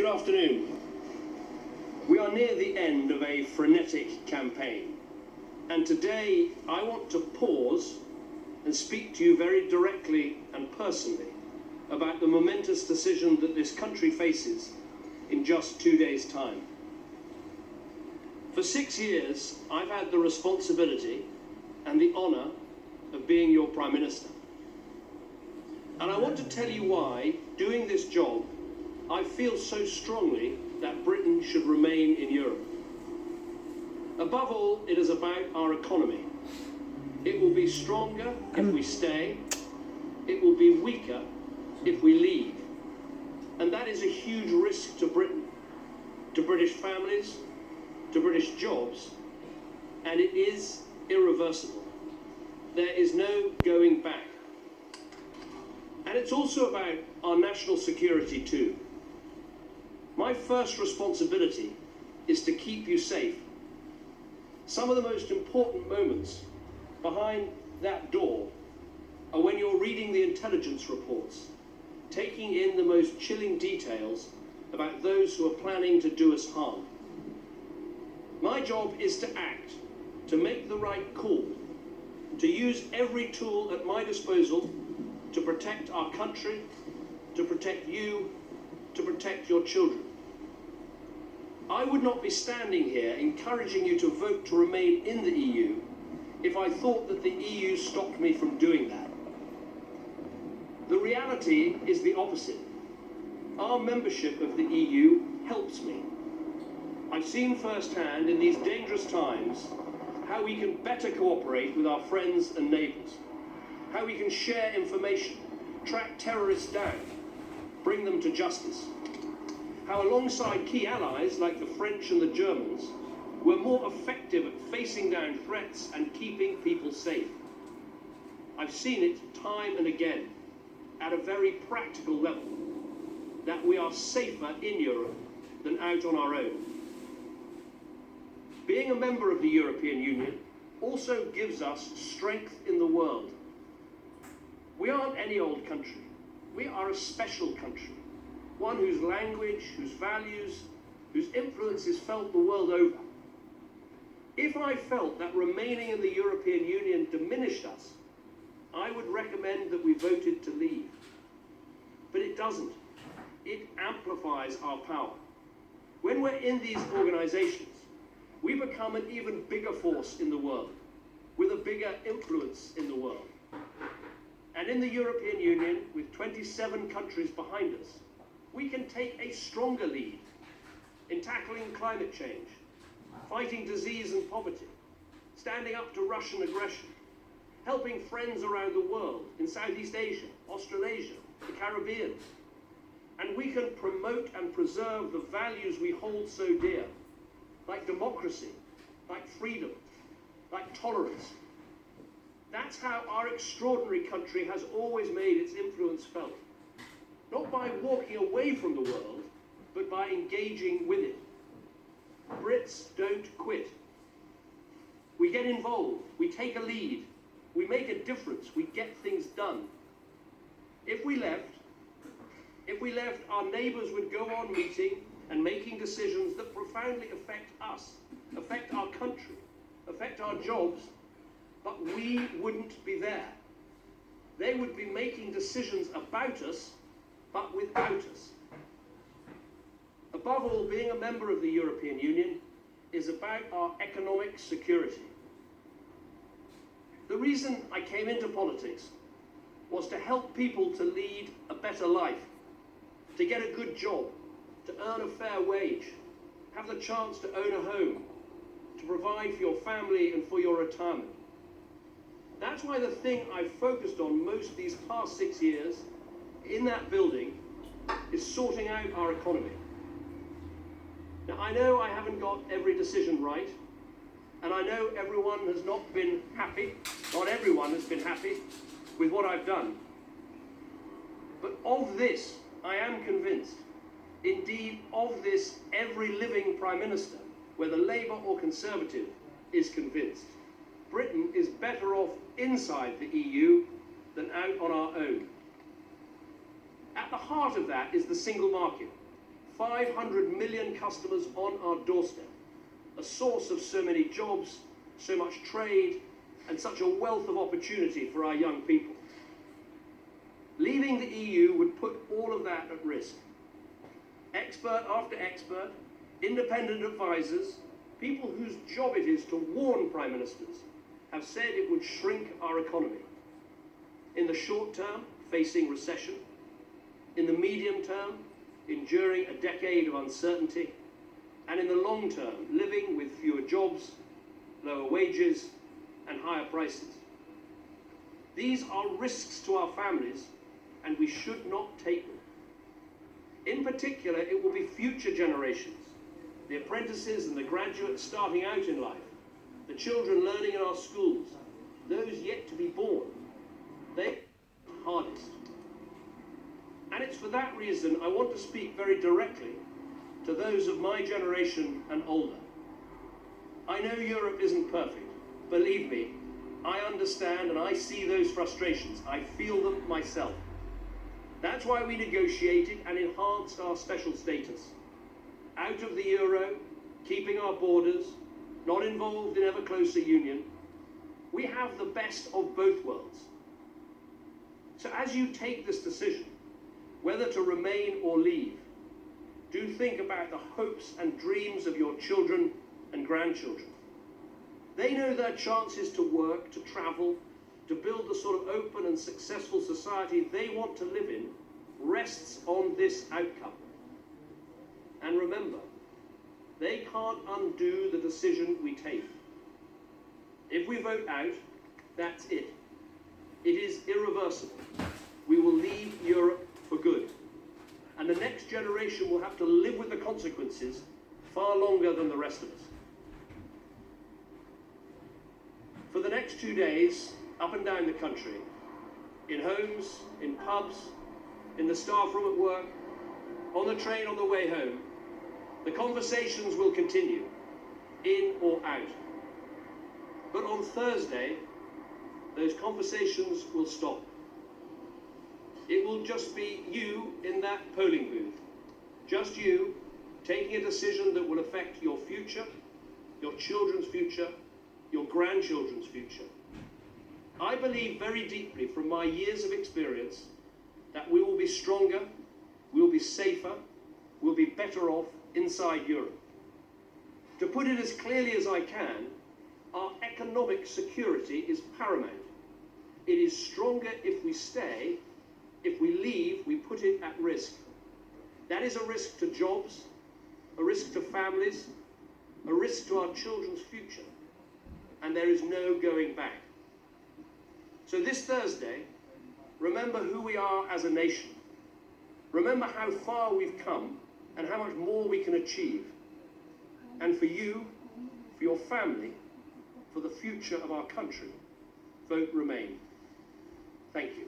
afternoon. We are near the end of a frenetic campaign, and today I want to pause and speak to you very directly and personally about the momentous decision that this country faces in just 2 days' time. For 6 years, I've had the responsibility and the honour of being your Prime Minister. And I want to tell you why, doing this job, I feel so strongly that Britain should remain in Europe. Above all, it is about our economy. It will be stronger if we stay. It will be weaker if we leave. And that is a huge risk to Britain, to British families, to British jobs, and it is irreversible. There is no going back. And it's also about our national security too. My first responsibility is to keep you safe. Some of the most important moments behind that door are when you're reading the intelligence reports, taking in the most chilling details about those who are planning to do us harm. My job is to act, to make the right call, to use every tool at my disposal to protect our country, to protect you, to protect your children. I would not be standing here encouraging you to vote to remain in the EU if I thought that the EU stopped me from doing that. The reality is the opposite. Our membership of the EU helps me. I've seen firsthand in these dangerous times how we can better cooperate with our friends and neighbours, how we can share information, track terrorists down, bring them to justice, how alongside key allies like the French and the Germans, we're more effective at facing down threats and keeping people safe. I've seen it time and again, at a very practical level, that we are safer in Europe than out on our own. Being a member of the European Union also gives us strength in the world. We aren't any old country. We are a special country, one whose language, whose values, whose influence is felt the world over. If I felt that remaining in the European Union diminished us, I would recommend that we voted to leave. But it doesn't. It amplifies our power. When we're in these organizations, we become an even bigger force in the world, with a bigger influence in the world. And in the European Union, with 27 countries behind us, we can take a stronger lead in tackling climate change, fighting disease and poverty, standing up to Russian aggression, helping friends around the world in Southeast Asia, Australasia, the Caribbean. And we can promote and preserve the values we hold so dear, like democracy, like freedom, like tolerance. That's how our extraordinary country has always made its influence felt. Not by walking away from the world, but by engaging with it. Brits don't quit. We get involved, we take a lead, we make a difference, we get things done. If we left, our neighbours would go on meeting and making decisions that profoundly affect us, affect our country, affect our jobs, but we wouldn't be there. They would be making decisions about us, but without us. Above all, being a member of the European Union is about our economic security. The reason I came into politics was to help people to lead a better life, to get a good job, to earn a fair wage, have the chance to own a home, to provide for your family and for your retirement. That's why the thing I've focused on most these past 6 years in that building is sorting out our economy. Now, I know I haven't got every decision right, and I know everyone has not been happy, not everyone has been happy with what I've done. But of this, I am convinced. Indeed, of this, every living Prime Minister, whether Labour or Conservative, is convinced. Britain is better off inside the EU than out on our own. At the heart of that is the single market. 500 million customers on our doorstep, a source of so many jobs, so much trade, and such a wealth of opportunity for our young people. Leaving the EU would put all of that at risk. Expert after expert, independent advisors, people whose job it is to warn prime ministers, have said it would shrink our economy. In the short term, facing recession. In the medium term, enduring a decade of uncertainty. And in the long term, living with fewer jobs, lower wages, and higher prices. These are risks to our families, and we should not take them. In particular, it will be future generations, the apprentices and the graduates starting out in life, the children learning in our schools, those yet to be born. They are the hardest. And it's for that reason I want to speak very directly to those of my generation and older. I know Europe isn't perfect. Believe me, I understand and I see those frustrations. I feel them myself. That's why we negotiated and enhanced our special status. Out of the euro, keeping our borders, not involved in ever closer union, we have the best of both worlds. So as you take this decision, whether to remain or leave, do think about the hopes and dreams of your children and grandchildren. They know their chances to work, to travel, to build the sort of open and successful society they want to live in rests on this outcome. And remember, they can't undo the decision we take. If we vote out, that's it. It is irreversible. We will leave Europe for good. And the next generation will have to live with the consequences far longer than the rest of us. For the next 2 days, up and down the country, in homes, in pubs, in the staff room at work, on the train on the way home, the conversations will continue, in or out. But on Thursday, those conversations will stop. It will just be you in that polling booth, just you taking a decision that will affect your future, your children's future, your grandchildren's future. I believe very deeply from my years of experience that we will be stronger, we will be safer, we'll be better off inside Europe. To put it as clearly as I can, our economic security is paramount. It is stronger if we stay. If we leave, we put it at risk. That is a risk to jobs, a risk to families, a risk to our children's future. And there is no going back. So this Thursday, remember who we are as a nation. Remember how far we've come and how much more we can achieve. And for you, for your family, for the future of our country, vote Remain. Thank you.